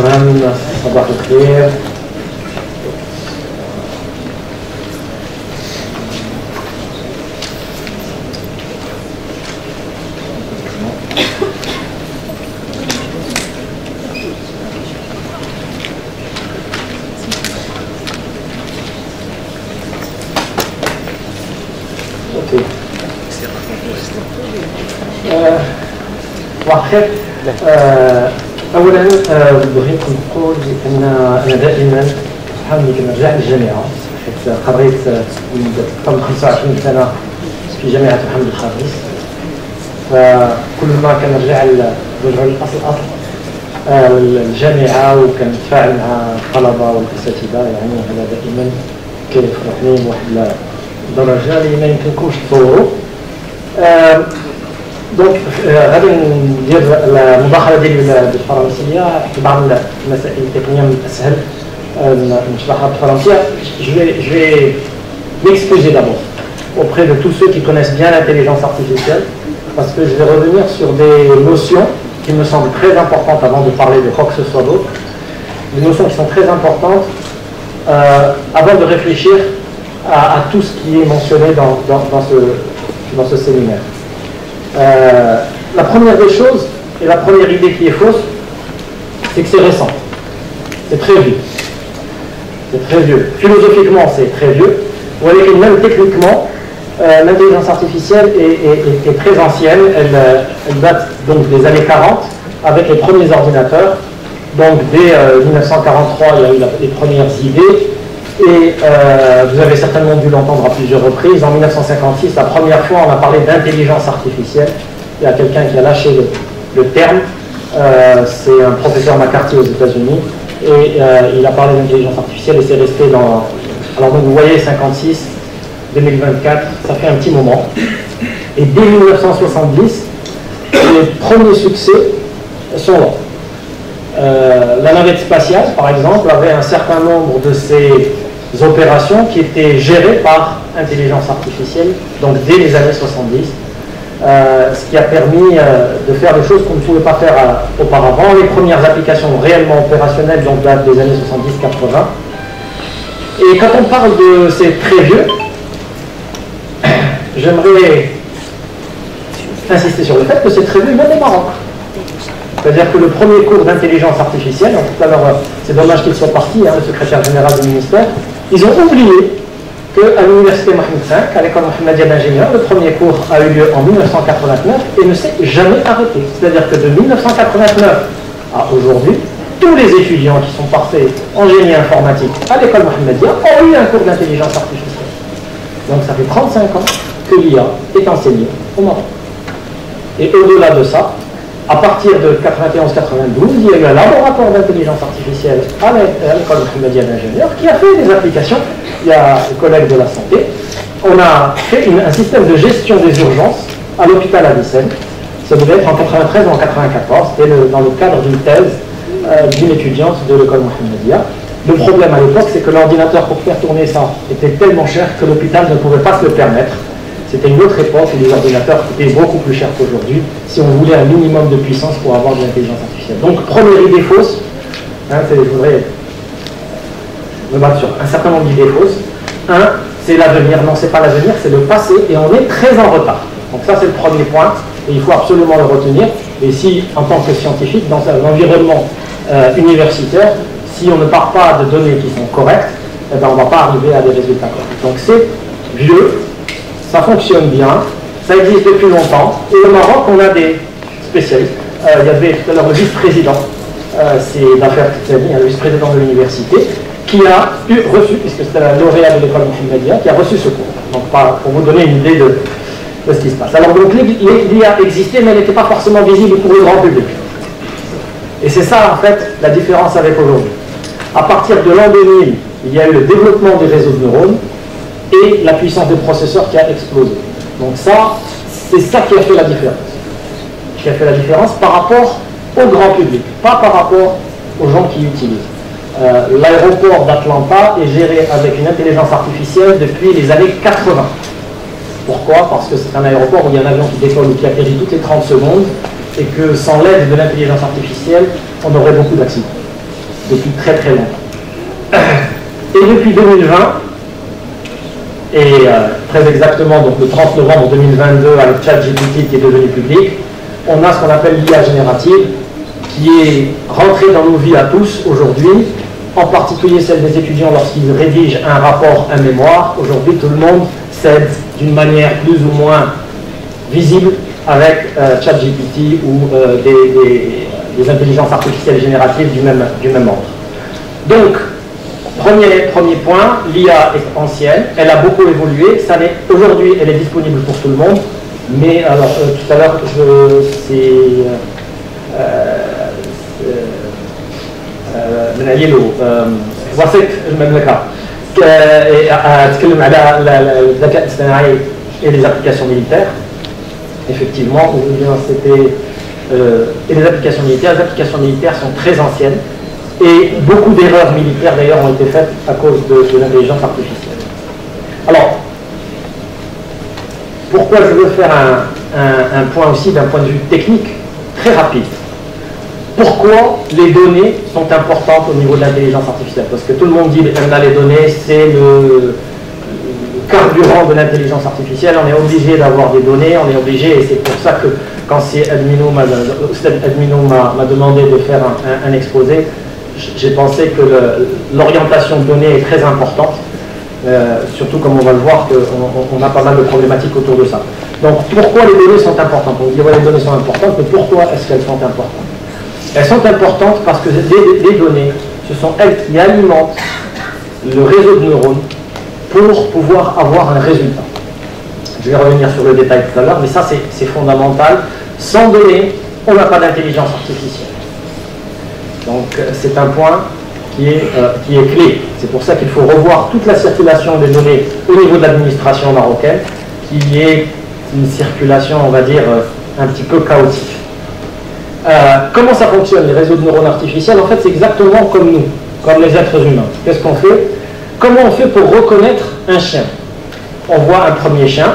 صباح الخير. واحد اولا بغيت نقول ان انا دائما سبحان الله كنرجع للجامعه حيت قريت اكثر من 25 سنه في جامعه محمد الخامس، فكل ما كنرجع للاصل الجامعه وكنتفاعل مع الطلبه والاساتذه، يعني هذا دائما كيفرحني بواحد الدرجه اللي ما يمكنكمش تصوروا. دونك غادي ندير المداخله ديالي بالفرنسيه، بعض المسائل التقنيه من الاسهل نشرحها بالفرنسيه. Je vais m'excuser d'abord auprès de tous ceux qui connaissent bien l'intelligence artificielle, parce que je vais revenir sur des notions qui me semblent très importantes avant de parler de quoi que ce soit d'autre, des notions qui sont très importantes avant de réfléchir à tout ce qui est mentionné dans ce séminaire. La première des choses, et la première idée qui est fausse, c'est que c'est récent. C'est très vieux. C'est très vieux. Philosophiquement, c'est très vieux. Vous voyez que même techniquement, l'intelligence artificielle est très ancienne. Elle date donc des années 40, avec les premiers ordinateurs. Donc dès 1943, il y a eu les premières idées. Et vous avez certainement dû l'entendre à plusieurs reprises. En 1956, la première fois, on a parlé d'intelligence artificielle. Il y a quelqu'un qui a lâché le terme. C'est un professeur McCarthy aux États-Unis. Et il a parlé d'intelligence artificielle et c'est resté dans... Alors donc vous voyez, 56, 2024, ça fait un petit moment. Et dès 1970, les premiers succès sont là. La navette spatiale, par exemple, avait un certain nombre de ces opérations qui étaient gérées par intelligence artificielle, donc dès les années 70, ce qui a permis de faire des choses qu'on ne pouvait pas faire auparavant. Les premières applications réellement opérationnelles donc datent des années 70-80. Et quand on parle de ces très vieux, j'aimerais insister sur le fait que c'est très vieux même au Maroc. C'est-à-dire que le premier cours d'intelligence artificielle, en tout cas, c'est dommage qu'il soit parti, hein, le secrétaire général du ministère, ils ont oublié qu'à l'université Mohamed V, à l'école Mohammedia d'ingénieur, le premier cours a eu lieu en 1989 et ne s'est jamais arrêté. C'est-à-dire que de 1989 à aujourd'hui, tous les étudiants qui sont parfaits en génie informatique à l'école Mohammedia ont eu un cours d'intelligence artificielle. Donc ça fait 35 ans que l'IA est enseignée au Maroc. Et au-delà de ça, à partir de 91-92, il y a eu un laboratoire d'intelligence artificielle à l'école Mohammedia d'ingénieur qui a fait des applications. Il y a des collègues de la santé. On a fait un système de gestion des urgences à l'hôpital Avicenne. Ça devait être en 93 ou en 94. C'était dans le cadre d'une thèse d'une étudiante de l'école Mohammedia. Le problème à l'époque, c'est que l'ordinateur pour faire tourner ça était tellement cher que l'hôpital ne pouvait pas se le permettre. C'était une autre époque où les ordinateurs coûtaient beaucoup plus cher qu'aujourd'hui si on voulait un minimum de puissance pour avoir de l'intelligence artificielle. Donc, première idée fausse, hein, je voudrais me battre sur un certain nombre d'idées fausses. Un, c'est l'avenir. Non, c'est pas l'avenir, c'est le passé et on est très en retard. Donc ça, c'est le premier point et il faut absolument le retenir. Et si, en tant que scientifique, dans un environnement universitaire, si on ne part pas de données qui sont correctes, eh ben, on ne va pas arriver à des résultats corrects. Donc c'est vieux. Ça fonctionne bien, ça existe depuis longtemps. Et au Maroc, on a des spécialistes. Il y avait tout à l'heure le vice-président, c'est l'affaire Titsani, le vice-président de l'université, qui a reçu, puisque c'était la lauréat de l'école Mohammedia, qui a reçu ce cours. Donc pour vous donner une idée de ce qui se passe. Alors donc l'IA existait, mais elle n'était pas forcément visible pour le grand public. Et c'est ça en fait la différence avec aujourd'hui. À partir de l'an 2000, il y a eu le développement des réseaux de neurones, et la puissance des processeurs qui a explosé. Donc ça, c'est ça qui a fait la différence. Qui a fait la différence par rapport au grand public, pas par rapport aux gens qui utilisent. L'aéroport d'Atlanta est géré avec une intelligence artificielle depuis les années 80. Pourquoi? Parce que c'est un aéroport où il y a un avion qui décolle ou qui atterrit toutes les 30 secondes et que sans l'aide de l'intelligence artificielle, on aurait beaucoup d'accidents. depuis très très longtemps. Et depuis 2020, et très exactement donc le 30 novembre 2022 avec ChatGPT qui est devenu public, on a ce qu'on appelle l'IA générative qui est rentrée dans nos vies à tous aujourd'hui, en particulier celle des étudiants lorsqu'ils rédigent un rapport, un mémoire. Aujourd'hui, tout le monde s'aide d'une manière plus ou moins visible avec ChatGPT ou des intelligences artificielles génératives du même ordre. Donc, premier point, l'IA est ancienne, elle a beaucoup évolué, aujourd'hui elle est disponible pour tout le monde, mais alors tout à l'heure من عيلو وثق المملكة أتكلم على الذكاء الاصطناعي et les applications militaires. Effectivement, et les applications militaires sont très anciennes et beaucoup d'erreurs militaires d'ailleurs ont été faites à cause de l'intelligence artificielle. Alors, pourquoi je veux faire un point aussi d'un point de vue technique très rapide? Pourquoi les données sont importantes au niveau de l'intelligence artificielle? Parce que tout le monde dit que les données, c'est le carburant de l'intelligence artificielle, on est obligé d'avoir des données, on est obligé, et c'est pour ça que quand Admino m'a demandé de faire un exposé, j'ai pensé que l'orientation de données est très importante, surtout comme on va le voir qu'on a pas mal de problématiques autour de ça. Donc pourquoi les données sont importantes? On dit ouais, les données sont importantes, mais pourquoi est-ce qu'elles sont importantes? Elles sont importantes parce que les données, ce sont elles qui alimentent le réseau de neurones pour pouvoir avoir un résultat. Je vais revenir sur le détail tout à l'heure, mais ça c'est fondamental. Sans données, on n'a pas d'intelligence artificielle. Donc c'est un point qui est clé. C'est pour ça qu'il faut revoir toute la circulation des données au niveau de l'administration marocaine, qui est une circulation, on va dire, un petit peu chaotique. Comment ça fonctionne, les réseaux de neurones artificiels? En fait, c'est exactement comme nous, comme les êtres humains. Qu'est-ce qu'on fait? Comment on fait pour reconnaître un chien? On voit un premier chien,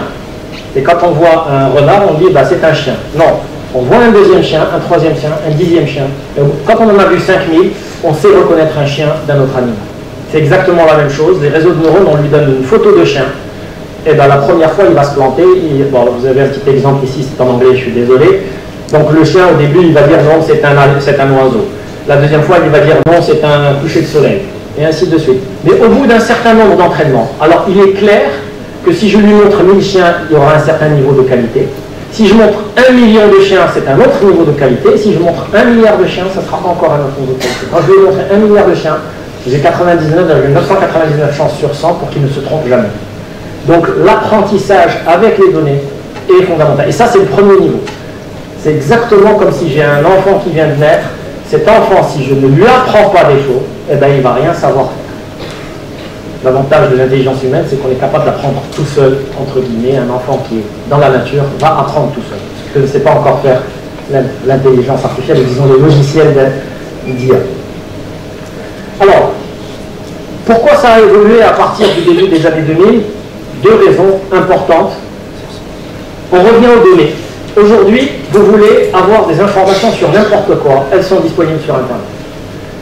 et quand on voit un renard, on dit bah, c'est un chien. Non, on voit un deuxième chien, un troisième chien, un dixième chien. Et quand on en a vu 5000, on sait reconnaître un chien d'un autre animal. C'est exactement la même chose. Les réseaux de neurones, on lui donne une photo de chien, et ben, la première fois, il va se planter. Bon, vous avez un petit exemple ici, c'est en anglais, je suis désolé. Donc le chien, au début, il va dire non, c'est un oiseau. La deuxième fois, il va dire non, c'est un coucher de soleil. Et ainsi de suite. Mais au bout d'un certain nombre d'entraînements, alors il est clair que si je lui montre 1000 chiens, il y aura un certain niveau de qualité. Si je montre 1 million de chiens, c'est un autre niveau de qualité. Si je montre 1 milliard de chiens, ça sera encore un autre niveau de qualité. Quand je vais montrer 1 milliard de chiens, j'ai 99,999 chances sur 100 pour qu'il ne se trompe jamais. Donc l'apprentissage avec les données est fondamental. Et ça, c'est le premier niveau. C'est exactement comme si j'ai un enfant qui vient de naître. Cet enfant, si je ne lui apprends pas des choses, eh ben, il ne va rien savoir faire. L'avantage de l'intelligence humaine, c'est qu'on est capable d'apprendre tout seul, entre guillemets. Un enfant qui est dans la nature va apprendre tout seul. Ce que ne sait pas encore faire l'intelligence artificielle, disons les logiciels d'IA. Alors, pourquoi ça a évolué à partir du début des années 2000? Deux raisons importantes. On revient aux données. Aujourd'hui, vous voulez avoir des informations sur n'importe quoi, elles sont disponibles sur Internet.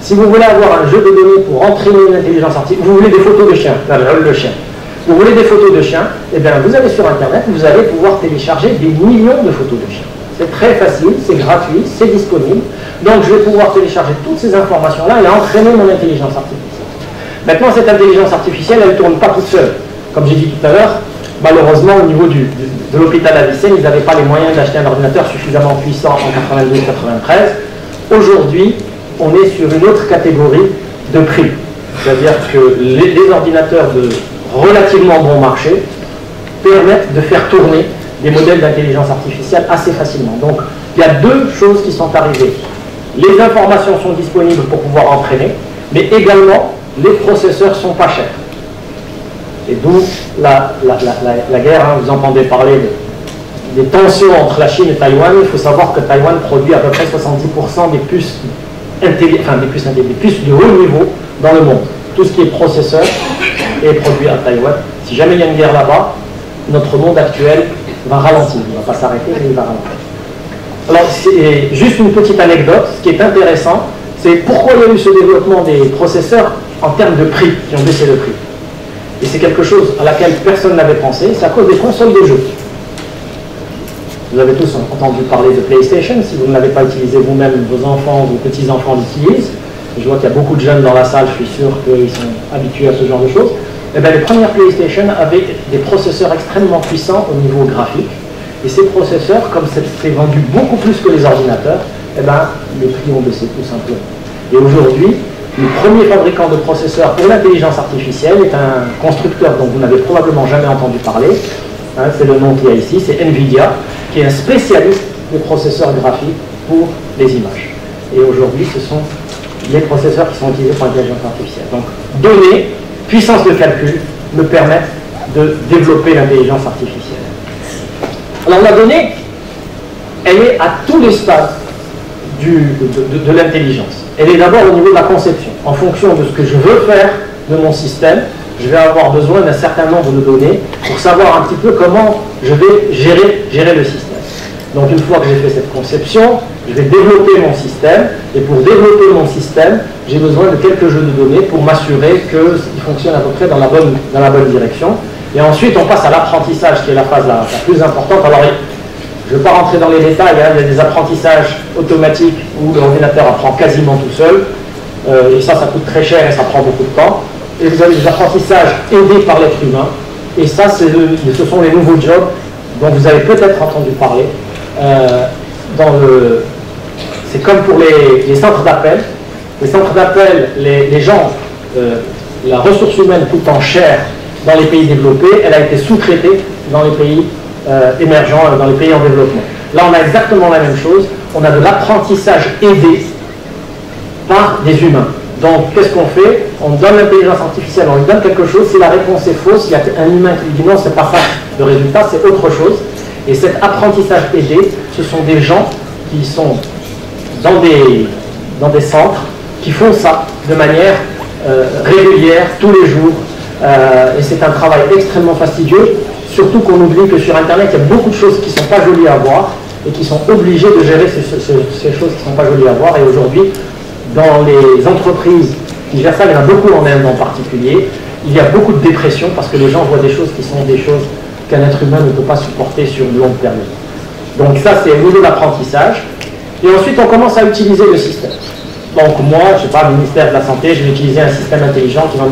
Si vous voulez avoir un jeu de données pour entraîner une intelligence artificielle, vous voulez des photos de chiens, le chien. Vous voulez des photos de chiens, et bien vous allez sur Internet, vous allez pouvoir télécharger des millions de photos de chiens. C'est très facile, c'est gratuit, c'est disponible. Donc je vais pouvoir télécharger toutes ces informations-là et entraîner mon intelligence artificielle. Maintenant, cette intelligence artificielle, elle ne tourne pas toute seule. Comme j'ai dit tout à l'heure, malheureusement, au niveau de l'hôpital Avicenne, ils n'avaient pas les moyens d'acheter un ordinateur suffisamment puissant en 92-93. Aujourd'hui, on est sur une autre catégorie de prix. C'est-à-dire que les ordinateurs de relativement bon marché permettent de faire tourner des modèles d'intelligence artificielle assez facilement. Donc, il y a deux choses qui sont arrivées. Les informations sont disponibles pour pouvoir entraîner, mais également, les processeurs sont pas chers. Et d'où la guerre, hein, vous entendez parler des tensions entre la Chine et Taïwan. Il faut savoir que Taïwan produit à peu près 70% des puces de haut niveau dans le monde. Tout ce qui est processeur est produit à Taïwan. Si jamais il y a une guerre là-bas, notre monde actuel va ralentir. Il ne va pas s'arrêter, mais il va ralentir. Alors, c'est juste une petite anecdote. Ce qui est intéressant, c'est pourquoi il y a eu ce développement des processeurs en termes de prix, qui ont baissé le prix. Et c'est quelque chose à laquelle personne n'avait pensé, c'est à cause des consoles de jeux. Vous avez tous entendu parler de PlayStation, si vous ne l'avez pas utilisé vous-même, vos enfants, vos petits-enfants l'utilisent. Je vois qu'il y a beaucoup de jeunes dans la salle, je suis sûr qu'ils sont habitués à ce genre de choses. Eh bien, les premières PlayStation avaient des processeurs extrêmement puissants au niveau graphique. Et ces processeurs, comme c'est vendu beaucoup plus que les ordinateurs, eh bien, les prix ont baissé tout simplement. Et aujourd'hui, le premier fabricant de processeurs pour l'intelligence artificielle est un constructeur dont vous n'avez probablement jamais entendu parler. Hein, c'est le nom qu'il y a ici, c'est NVIDIA, qui est un spécialiste des processeurs graphiques pour les images. Et aujourd'hui, ce sont les processeurs qui sont utilisés pour l'intelligence artificielle. Donc, données, puissance de calcul, me permettent de développer l'intelligence artificielle. Alors, la donnée, elle est à tous les stades de l'intelligence. Elle est d'abord au niveau de la conception. En fonction de ce que je veux faire de mon système, je vais avoir besoin d'un certain nombre de données pour savoir un petit peu comment je vais gérer le système. Donc une fois que j'ai fait cette conception, je vais développer mon système, et pour développer mon système, j'ai besoin de quelques jeux de données pour m'assurer qu'il fonctionne à peu près dans la bonne direction. Et ensuite, on passe à l'apprentissage, qui est la phase la plus importante. Alors, je ne vais pas rentrer dans les détails, hein, il y a des apprentissages automatiques où l'ordinateur apprend quasiment tout seul, et ça coûte très cher et ça prend beaucoup de temps. Et vous avez des apprentissages aidés par l'être humain, et ça, ce sont les nouveaux jobs dont vous avez peut-être entendu parler. C'est comme pour les centres d'appel. Les centres d'appel, les gens, la ressource humaine coûtant cher dans les pays développés, elle a été sous-traitée dans les pays émergents, dans les pays en développement. Là, on a exactement la même chose. On a de l'apprentissage aidé par des humains. Donc, qu'est-ce qu'on fait? On donne l'intelligence artificielle, on lui donne quelque chose. Si la réponse est fausse, il y a un humain qui lui dit non, c'est pas ça. Le résultat, c'est autre chose. Et cet apprentissage aidé, ce sont des gens qui sont dans des centres, qui font ça de manière régulière, tous les jours. Et c'est un travail extrêmement fastidieux, surtout qu'on oublie que sur Internet, il y a beaucoup de choses qui ne sont pas jolies à voir et qui sont obligés de gérer ces choses qui ne sont pas jolies à voir. Et aujourd'hui, dans les entreprises qui gèrent ça, il y en a beaucoup en Inde en particulier, il y a beaucoup de dépression parce que les gens voient des choses qui sont des choses qu'un être humain ne peut pas supporter sur une longue période. Donc ça, c'est au niveau de l'apprentissage. Et ensuite, on commence à utiliser le système. Donc moi, je ne sais pas, le ministère de la Santé, je vais utiliser un système intelligent qui va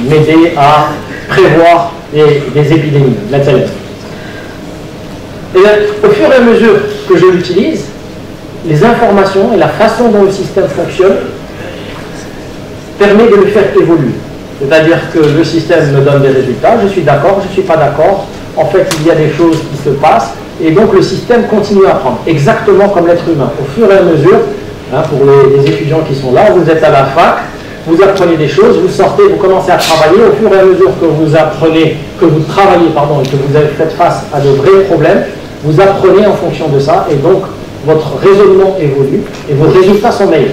m'aider à prévoir des épidémies, maintenant. Et bien, au fur et à mesure que je l'utilise, les informations et la façon dont le système fonctionne permet de le faire évoluer. C'est-à-dire que le système me donne des résultats, je suis d'accord, je ne suis pas d'accord, en fait il y a des choses qui se passent, et donc le système continue à apprendre, exactement comme l'être humain. Au fur et à mesure, hein, pour les étudiants qui sont là, vous êtes à la fac, vous apprenez des choses, vous sortez, vous commencez à travailler, au fur et à mesure que vous apprenez, que vous travaillez, et que vous avez fait face à de vrais problèmes, vous apprenez en fonction de ça, et donc votre raisonnement évolue, et vos résultats sont meilleurs.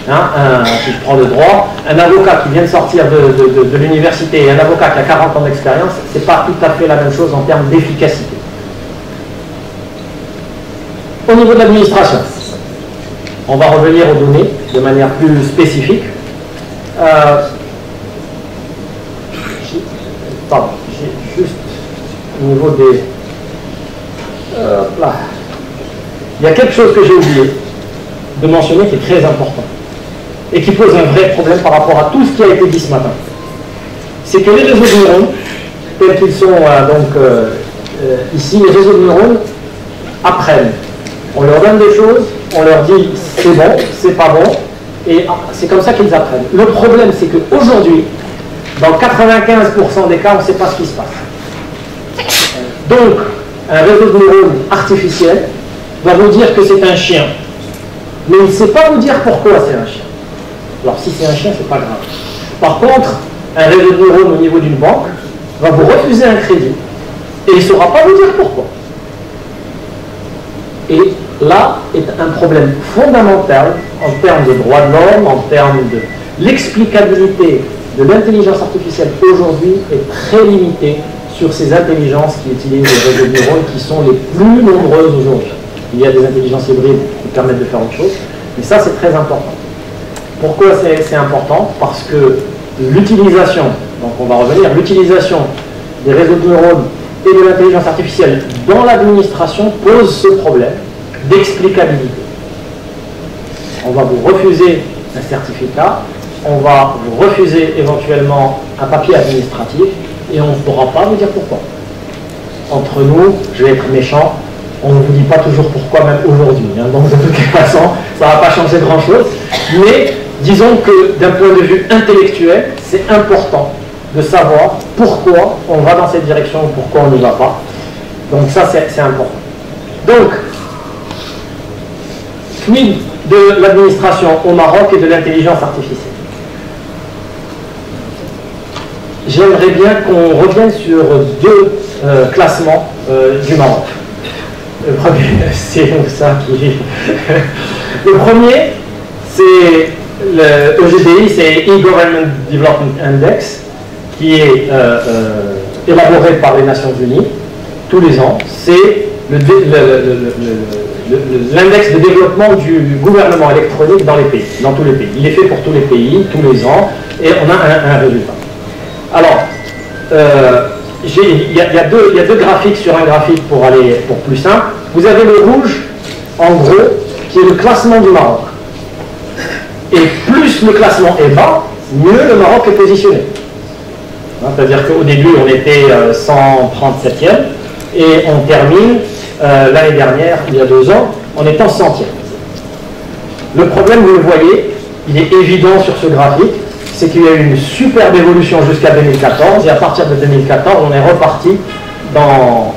Hein, si je prends le droit, un avocat qui vient de sortir de l'université et un avocat qui a 40 ans d'expérience, ce n'est pas tout à fait la même chose en termes d'efficacité. Au niveau de l'administration, on va revenir aux données de manière plus spécifique. J'ai juste au niveau des... là. Il y a quelque chose que j'ai oublié de mentionner qui est très important et qui pose un vrai problème par rapport à tout ce qui a été dit ce matin. C'est que les réseaux de neurones, tels qu'ils sont ici, les réseaux de neurones apprennent. On leur donne des choses, on leur dit c'est bon, c'est pas bon, et c'est comme ça qu'ils apprennent. Le problème, c'est qu'aujourd'hui, dans 95% des cas, on ne sait pas ce qui se passe. Donc, un réseau de neurones artificiel va vous dire que c'est un chien, mais il ne sait pas vous dire pourquoi c'est un chien. Alors si c'est un chien, c'est pas grave. Par contre, un réseau de neurones au niveau d'une banque va vous refuser un crédit et il ne saura pas vous dire pourquoi. Et là est un problème fondamental en termes de droits de l'homme, en termes de l'explicabilité de l'intelligence artificielle aujourd'hui est très limitée sur ces intelligences qui utilisent les réseaux de neurones qui sont les plus nombreuses aujourd'hui. Il y a des intelligences hybrides qui permettent de faire autre chose, mais ça c'est très important. Pourquoi c'est important? Parce que l'utilisation, donc on va revenir, l'utilisation des réseaux de neurones et de l'intelligence artificielle dans l'administration pose ce problème d'explicabilité. On va vous refuser un certificat, on va vous refuser éventuellement un papier administratif et on ne pourra pas vous dire pourquoi. Entre nous, je vais être méchant, on ne vous dit pas toujours pourquoi même aujourd'hui, hein, donc de toute façon, ça ne va pas changer grand-chose, mais disons que d'un point de vue intellectuel, c'est important de savoir pourquoi on va dans cette direction ou pourquoi on n'y va pas. Donc ça, c'est important. Donc, quid de l'administration au Maroc et de l'intelligence artificielle? J'aimerais bien qu'on revienne sur deux classements du Maroc. Le premier, c'est ça qui... Le premier, c'est le EGDI, c'est E-Government Development Index, qui est élaboré par les Nations Unies tous les ans. C'est l'index de développement du gouvernement électronique dans les pays, dans tous les pays. Il est fait pour tous les pays, tous les ans, et on a un résultat. Alors, il y a deux graphiques sur un graphique pour plus simple. Vous avez le rouge, en gros, qui est le classement du Maroc. Et plus le classement est bas, mieux le Maroc est positionné. C'est-à-dire qu'au début, on était 137e, et on termine l'année dernière, il y a 2 ans, en étant 100e. Le problème, vous le voyez, il est évident sur ce graphique, c'est qu'il y a eu une superbe évolution jusqu'à 2014, et à partir de 2014, on est reparti dans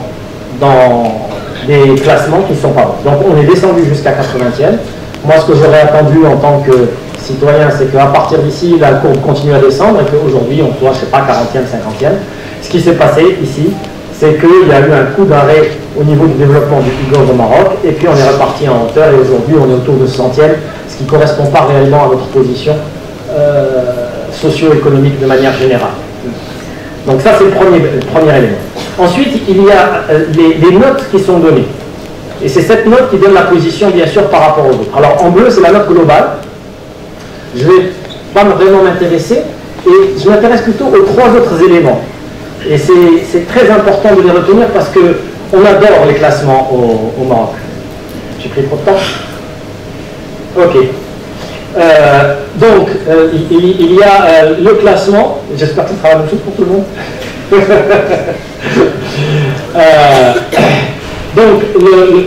des classements qui ne sont pas bons. Donc on est descendu jusqu'à 80e. Moi, ce que j'aurais attendu en tant que citoyen, c'est qu'à partir d'ici, la courbe continue à descendre, et qu'aujourd'hui, on soit, je ne sais pas, 40e, 50e. Ce qui s'est passé ici, c'est qu'il y a eu un coup d'arrêt au niveau du développement du e-gov au Maroc, et puis on est reparti en hauteur, et aujourd'hui, on est autour de 100e, ce qui ne correspond pas réellement à notre position socio-économique de manière générale. Donc ça, c'est le premier élément. Ensuite, il y a les notes qui sont données. Et c'est cette note qui donne la position, bien sûr, par rapport aux autres. Alors, en bleu, c'est la note globale. Je ne vais pas vraiment m'intéresser, et je m'intéresse plutôt aux 3 autres éléments. Et c'est très important de les retenir parce qu'on adore les classements au Maroc. J'ai pris trop de temps? Ok. Donc, il y a le classement, j'espère que ce sera la même chose pour tout le monde. Donc,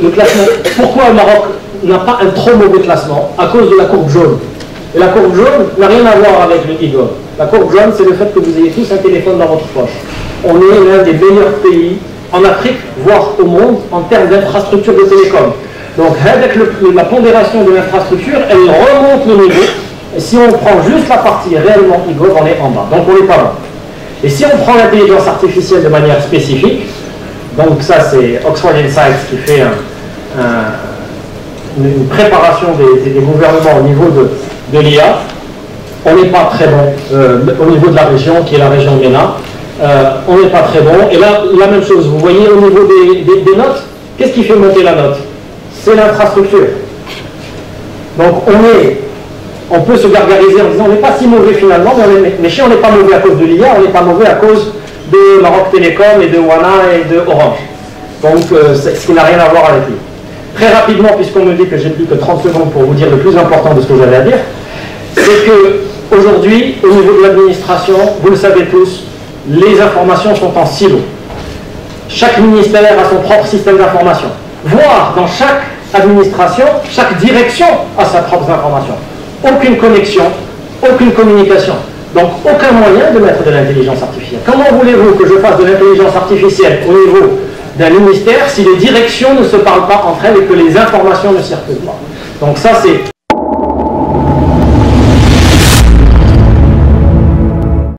le classement, pourquoi le Maroc n'a pas un trop mauvais classement? À cause de la courbe jaune. Et la courbe jaune n'a rien à voir avec le e-gov. La courbe jaune, c'est le fait que vous ayez tous un téléphone dans votre poche. On est l'un des meilleurs pays en Afrique, voire au monde, en termes d'infrastructure de télécom. Donc, avec la pondération de l'infrastructure, elle remonte le niveau. Et si on prend juste la partie réellement e-gov, on est en bas. Donc, on n'est pas loin. Et si on prend l'intelligence artificielle de manière spécifique, donc ça, c'est Oxford Insights qui fait une préparation des gouvernements au niveau de l'IA, on n'est pas très bon au niveau de la région, qui est la région MENA. On n'est pas très bon. Et là, la même chose, vous voyez au niveau des notes, qu'est-ce qui fait monter la note? C'est l'infrastructure. Donc on peut se gargariser en disant on n'est pas si mauvais finalement, mais si on n'est pas mauvais à cause de l'IA, on n'est pas mauvais à cause de Maroc Télécom et de Wana et de Orange. Donc ce qui n'a rien à voir avec lui. Très rapidement, puisqu'on me dit que j'ai plus que 30 secondes pour vous dire le plus important de ce que j'avais à dire, c'est que aujourd'hui, au niveau de l'administration, vous le savez tous, les informations sont en silo. Chaque ministère a son propre système d'information. Voire dans chaque administration, chaque direction a sa propre information. Aucune connexion, aucune communication. Donc aucun moyen de mettre de l'intelligence artificielle. Comment voulez-vous que je fasse de l'intelligence artificielle au niveau d'un ministère si les directions ne se parlent pas entre elles et que les informations ne circulent pas? Donc ça, c'est